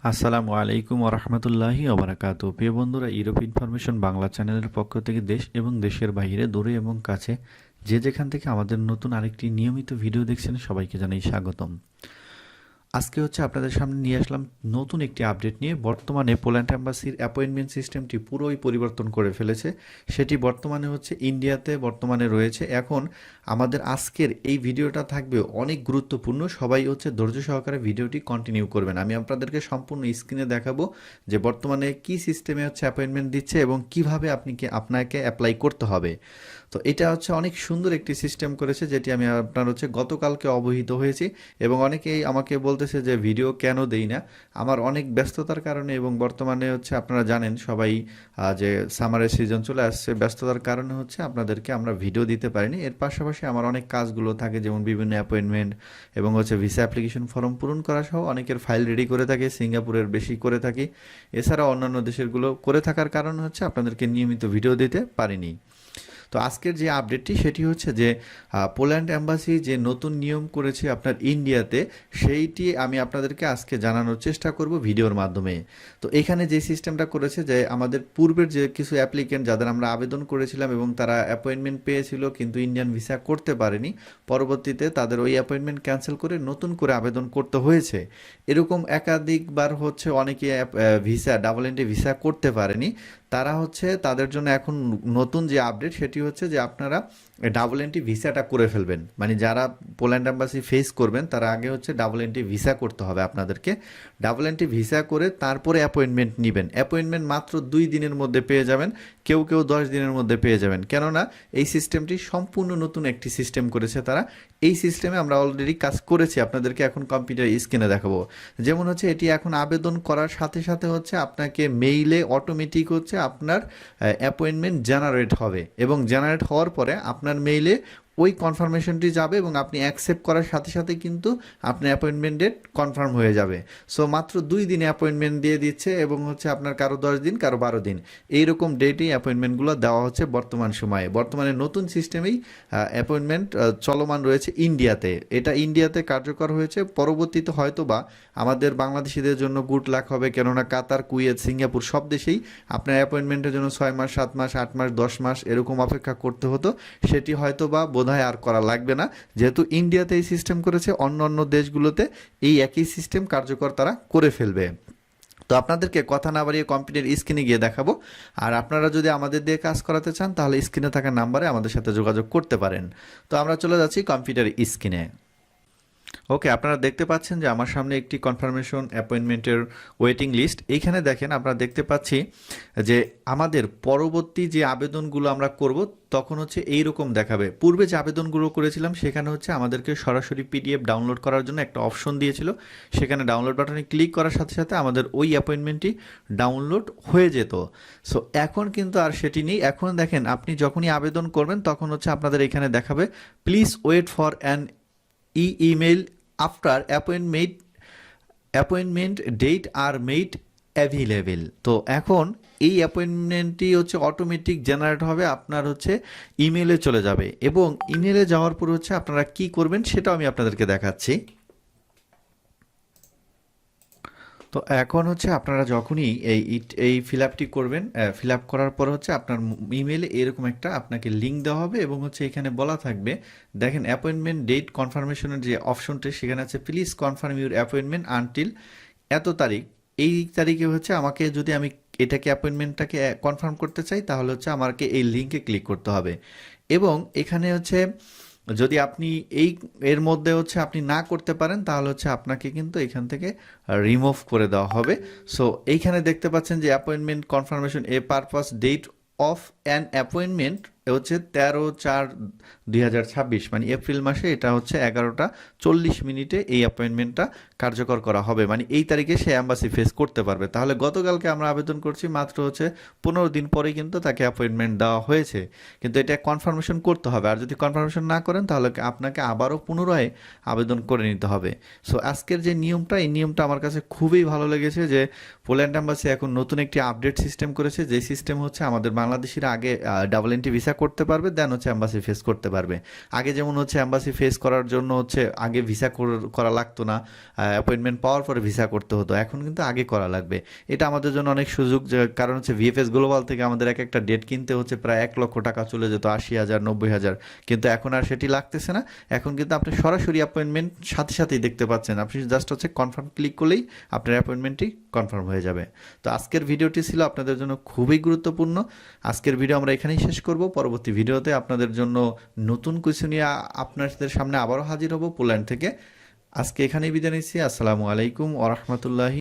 আসসালামু আলাইকুম ওরহমতুল্লাহি ওবরাকাতু। প্রিয় বন্ধুরা, ইউরোপ ইনফরমেশন বাংলা চ্যানেলের পক্ষ থেকে দেশ এবং দেশের বাইরে, দূরে এবং কাছে যে যেখান থেকে আমাদের নতুন আরেকটি নিয়মিত ভিডিও দেখছেন, সবাইকে জানাই স্বাগতম। আজকে আপনাদের সামনে নিয়ে আসলাম নতুন একটি আপডেট নিয়ে। বর্তমানে পোল্যান্ড অ্যাম্বাসির অ্যাপয়েন্টমেন্ট সিস্টেমটি পুরোই পরিবর্তন করে ফেলেছে। সেটি বর্তমানে ইন্ডিয়াতে বর্তমানে রয়েছে। এখন আমাদের আজকের এই ভিডিওটা থাকবে অনেক গুরুত্বপূর্ণ। সবাই ধৈর্য সহকারে ভিডিওটি কন্টিনিউ করবেন। আমি আপনাদেরকে সম্পূর্ণ স্ক্রিনে দেখাবো যে বর্তমানে কি সিস্টেমে অ্যাপয়েন্টমেন্ট দিচ্ছে এবং কিভাবে আপনাকে অ্যাপ্লাই করতে হবে। তো এটা অনেক সুন্দর একটি সিস্টেম করেছে, যেটি আমি আপনার গতকালকে অবহিত হয়েছি। এবং অনেকেই আমাকে বলতেছে যে ভিডিও কেন দেই না। আমার অনেক ব্যস্ততার কারণে, এবং বর্তমানে আপনারা জানেন সবাই যে সামারের সিজন চলে আসছে, ব্যস্ততার কারণে আপনাদেরকে আমরা ভিডিও দিতে পারিনি। এর পাশাপাশি আমার অনেক কাজগুলো থাকে, যেমন বিভিন্ন অ্যাপয়েন্টমেন্ট এবং ভিসা অ্যাপ্লিকেশন ফর্ম পূরণ করা সহ অনেকের ফাইল রেডি করে থাকি। সিঙ্গাপুরের বেশি করে থাকি, এছাড়াও অন্যান্য দেশেরগুলো করে থাকার কারণ আপনাদেরকে নিয়মিত ভিডিও দিতে পারিনি। তো আজকের যে আপডেটটি সেটি যে পোল্যান্ড অ্যাম্বাসি যে নতুন নিয়ম করেছে আপনার ইন্ডিয়াতে, সেইটি আমি আপনাদেরকে আজকে জানানোর চেষ্টা করব ভিডিওর মাধ্যমে। তো এখানে যে সিস্টেমটা করেছে, যে আমাদের পূর্বের যে কিছু অ্যাপ্লিকেন্ট যাদের আমরা আবেদন করেছিলাম এবং তারা অ্যাপয়েন্টমেন্ট পেয়েছিল কিন্তু ইন্ডিয়ান ভিসা করতে পারেনি, পরবর্তীতে তাদের ওই অ্যাপয়েন্টমেন্ট ক্যান্সেল করে নতুন করে আবেদন করতে হয়েছে। এরকম একাধিকবার অনেকে ভিসা ডাবল এন্ট্রি ভিসা করতে পারেনি। তারা তাদের জন্য এখন নতুন যে আপডেট সেটি যে আপনারা ডাবল এন্ট্রি ভিসাটা করে ফেলবেন। মানে যারা পোল্যান্ড অ্যাম্বাসি ফেস করবেন তারা আগে ডাবল এন্ট্রি ভিসা করতে হবে আপনাদেরকে। ডাবল এন্ট্রি ভিসা করে তারপরে অ্যাপয়েন্টমেন্ট নেবেন। অ্যাপয়েন্টমেন্ট মাত্র 2 দিনের মধ্যে পেয়ে যাবেন, কেউ 10 দিনের মধ্যে পেয়ে যাবেন। কেননা এই সিস্টেমটি সম্পূর্ণ নতুন একটি সিস্টেম করেছে তারা। এই সিস্টেমে আমরা অলরেডি কাজ করেছি, আপনাদেরকে এখন কম্পিউটার স্ক্রিনে দেখাবো। যেমন এটি এখন আবেদন করার সাথে সাথে আপনাকে মেইলে অটোমেটিক আপনার অ্যাপয়েন্টমেন্ট জেনারেট হবে, এবং জেনারেট হওয়ার পরে আপনার মেইলে ওই কনফার্মেশনটি যাবে এবং আপনি অ্যাকসেপ্ট করার সাথে সাথে কিন্তু আপনার অ্যাপয়েন্টমেন্ট ডেট কনফার্ম হয়ে যাবে। সো মাত্র 2 দিনে অ্যাপয়েন্টমেন্ট দিয়ে দিচ্ছে, এবং আপনার কারো 10 দিন, কারো 12 দিন, এইরকম ডেটেই অ্যাপয়েন্টমেন্টগুলো দেওয়া হচ্ছে বর্তমান সময়ে। বর্তমানে নতুন সিস্টেমেই অ্যাপয়েন্টমেন্ট চলমান রয়েছে ইন্ডিয়াতে। এটা ইন্ডিয়াতে কার্যকর হয়েছে। পরবর্তীতে হয়তো বা আমাদের বাংলাদেশিদের জন্য গুড লাক হবে, কেননা কাতার, কুয়েত, সিঙ্গাপুর সব দেশেই আপনার অ্যাপয়েন্টমেন্টের জন্য 6 মাস, 7 মাস, 8 মাস, 10 মাস এরকম অপেক্ষা করতে হতো। সেটি হয়তো বা বোধহয় আর করা লাগবে না, যেহেতু ইন্ডিয়াতে এই সিস্টেম করেছে। অন্য অন্য দেশগুলোতে এই একই সিস্টেম কার্যকর তারা করে ফেলবে। তো আপনাদেরকে কথা না বাড়িয়ে কম্পিউটার স্ক্রিনে গিয়ে দেখাবো। আর আপনারা যদি আমাদের দিয়ে কাজ করাতে চান তাহলে স্ক্রিনে থাকা নাম্বারে আমাদের সাথে যোগাযোগ করতে পারেন। তো আমরা চলে যাচ্ছি কম্পিউটার স্ক্রিনে। ওকে, আপনারা দেখতে পাচ্ছেন যে আমার সামনে একটি কনফার্মেশন অ্যাপয়েন্টমেন্টের ওয়েটিং লিস্ট। এইখানে দেখেন, আপনারা দেখতে পাচ্ছি যে আমাদের পরবর্তী যে আবেদনগুলো আমরা করব তখন এইরকম দেখাবে। পূর্বে যে আবেদনগুলো করেছিলাম সেখানে আমাদেরকে সরাসরি পিডিএফ ডাউনলোড করার জন্য একটা অপশন দিয়েছিল। সেখানে ডাউনলোড বাটনে ক্লিক করার সাথে সাথে আমাদের ওই অ্যাপয়েন্টমেন্টটি ডাউনলোড হয়ে যেত। সো এখন কিন্তু আর সেটি নেই। এখন দেখেন, আপনি যখনই আবেদন করবেন তখন আপনাদের এখানে দেখাবে please wait for an email after appointment date are made available। তো এখন এই অ্যাপয়েন্টমেন্টটি অটোমেটিক জেনারেট হবে, আপনার ইমেলে চলে যাবে, এবং ইমেলে যাওয়ার পর আপনারা কি করবেন সেটাও আমি আপনাদেরকে দেখাচ্ছি। তো এখন আপনারা যখনই এই ফিল আপটি করবেন, ফিল আপ করার পর আপনার ইমেলে এরকম একটা আপনাকে লিঙ্ক দেওয়া হবে, এবং এখানে বলা থাকবে, দেখেন অ্যাপয়েন্টমেন্ট ডেট কনফার্মেশনের যে অপশনটা সেখানে আছে please confirm your appointment until এত তারিখ। এই তারিখে আমাকে যদি আমি এটাকে অ্যাপয়েন্টমেন্টটাকে কনফার্ম করতে চাই তাহলে আমাকে এই লিঙ্কে ক্লিক করতে হবে। এবং এখানে যদি আপনি এর মধ্যে আপনি না করতে পারেন তাহলে আপনাকে কিন্তু এখান থেকে রিমুভ করে দেওয়া হবে। সো এইখানে দেখতে পাচ্ছেন যে অ্যাপয়েন্টমেন্ট কনফার্মেশন এ purpose date of an appointment 13/4/2026, মানে এপ্রিল মাসে এটা 11:40 এই অ্যাপয়েন্টমেন্টটা কার্যকর করা হবে। মানে এই তারিখে সে অ্যাম্বাসি ফেস করতে পারবে। তাহলে গতকালকে আমরা আবেদন করছি, মাত্র 15 দিন পরে কিন্তু তাকে অ্যাপয়েন্টমেন্ট দেওয়া হয়েছে। কিন্তু এটা কনফার্মেশন করতে হবে, আর যদি কনফার্মেশন না করেন তাহলে আপনাকে আবারও পুনরায় আবেদন করে নিতে হবে। সো আজকের যে নিয়মটা, এই নিয়মটা আমার কাছে খুবই ভালো লেগেছে, যে পোল্যান্ড অ্যাম্বাসি এখন নতুন একটি আপডেট সিস্টেম করেছে, যে সিস্টেম আমাদের বাংলাদেশিরা আগে ডাবল এন্ট্রি ভিসা করতে পারবে, দেন হচ্ছে অ্যাম্বাসি ফেস করতে পারবে। আগে যেমন হচ্ছে অ্যাম্বাসি ফেস করার জন্য হচ্ছে আগে ভিসা করা লাগতো না, অ্যাপয়েন্টমেন্ট পাওয়ার পরে ভিসা করতে হতো, এখন কিন্তু আগে করা লাগবে। এটা আমাদের জন্য অনেক সুযোগ, কারণ হচ্ছে ভিএফএস গ্লোবাল থেকে আমাদের এক একটা ডেট কিনতে হচ্ছে প্রায় 1 লক্ষ টাকা চলে যেত, 80,000 90,000, কিন্তু এখন আর সেটি লাগতেছে না। এখন কিন্তু আপনি সরাসরি অ্যাপয়েন্টমেন্ট সাথে সাথেই দেখতে পাচ্ছেন, আপনি জাস্ট হচ্ছে কনফার্ম ক্লিক করলেই আপনার অ্যাপয়েন্টমেন্টটি কনফার্ম হয়ে যাবে। তো আজকের ভিডিওটি ছিল আপনাদের জন্য খুবই গুরুত্বপূর্ণ। আজকের ভিডিও আমরা এখানেই শেষ করব। পরবর্তী ভিডিওতে আপনাদের জন্য নতুন কিছু নিয়ে আপনাদের সামনে আবারও হাজির হব পোল্যান্ড থেকে। আজকে এখানেই বিদায় নিচ্ছি। আসসালামু আলাইকুম ওয়া রাহমাতুল্লাহি